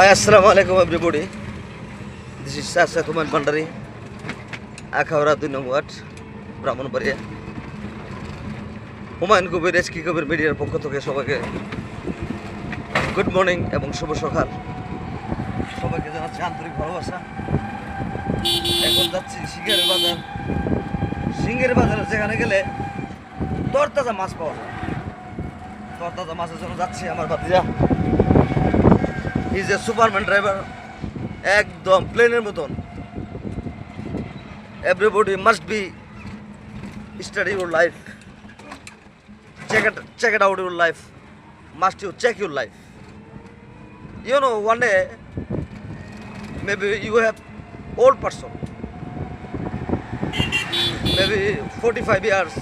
Hi, assalamu alaikum everybody. This is Sasa Kuman Bandari, Akhaura Dunamwat, Brahmanbaria. Humayun Kabir এসকি কবির মিডিয়ার পক্ষ থেকে সবাইকে গুড মর্নিং এবং শুভ সকাল। সবাইকে জানাচ্ছি আন্তরিক ভালোবাসা। এখন যাচ্ছি সিঙ্গের বাজার। সিঙ্গের বাজারে যেখানে গেলে তরতাজা মাছ পাওয়া যায়। তরতাজা মাছের জন্য যাচ্ছি। আমার ভাতিজা ইজ এ সুপারম্যান ড্রাইভার, একদম প্লেনের মতন। Everybody must be study your life, check it out your life, must you check your life. You know, one day maybe you have old person, maybe 45 years,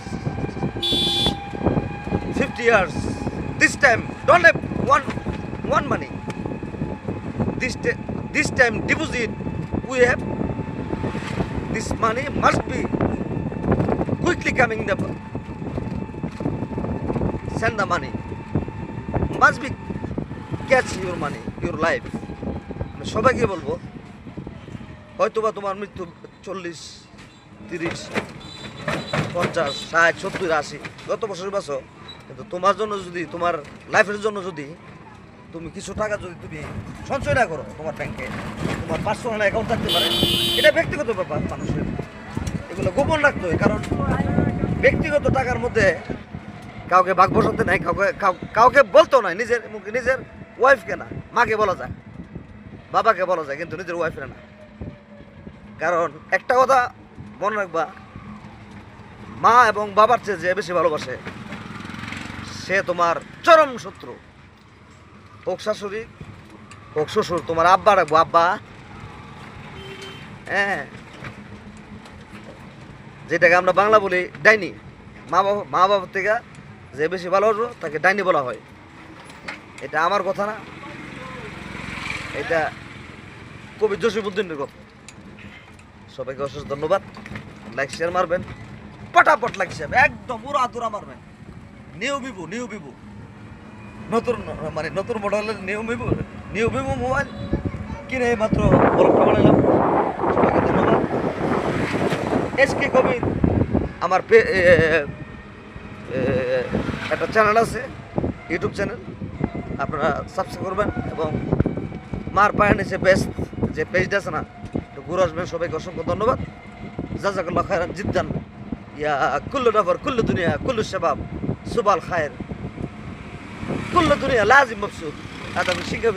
50 years. This time don't have one money. This time deposit we have. This money must be quickly coming the send the money, must be catch your money, your life. আমি সবাইকে বলবো, হয়তোবা তোমার মৃত্যু 40, 30, 50, 60, 70, 80 যত বছর বাঁচো, কিন্তু তোমার জন্য যদি, তোমার লাইফের জন্য যদি তুমি কিছু টাকা যদি তুমি সঞ্চয় না করো তোমার ব্যাংকে, তোমার পার্সোনাল অ্যাকাউন্ট থাকতে পারে, এটা ব্যক্তিগত ব্যাপার মানুষের, এগুলো গোপন রাখতে হয়। কারণ ব্যক্তিগত টাকার মধ্যে কাউকে ভাগ বসাতে নাই, কাউকে বলতেও নাই। নিজের ওয়াইফকে না, মাকে বলা যায়, বাবাকে বলা যায়, কিন্তু নিজের ওয়াইফের না। কারণ একটা কথা মনে রাখবা, মা এবং বাবার চেয়ে যে বেশি ভালোবাসে সে তোমার চরম শত্রু। হোক শাশুড়ি হোক শ্বশুর, তোমার আব্বা রাখবো আব্বা, হ্যাঁ, যেটাকে আমরা বাংলা বলি ডাইনি। মা বাবার থেকে যে বেশি ভালোবাসবো তাকে ডাইনি বলা হয়। এটা আমার কথা না, এটা কবি জসিমউদ্দিনের কথা। সবাইকে অশেষ ধন্যবাদ। লাইক শেয়ার মারবেন, পটাপট লাইক শেয়ার, একদম উড়া দুরা মারবেন। নিউ ভিভো নতুন মডেলের নিউ ভিভো মোবাইল কিনে মাত্র বলকটা বানালাম। সবাইকে ধন্যবাদ। এসকে কবির আমার একটা চ্যানেল আছে, ইউটিউব চ্যানেল, আপনারা সাবস্ক্রাইব করবেন এবং মার পায়ের নিচে বেস্ট যে পেজটা আছে না, একটু ঘুরে আসবেন। সবাইকে অসংখ্য ধন্যবাদ। জাযাকাল্লাহ খায়রান জিদ্দান ইয়া কুল্লু নফর কুল্লু দুনিয়া কুল্লু শাবাব সুবাল খায়ের কুল্লু দুনিয়া লাজিম মবসুত। আদাব শিখে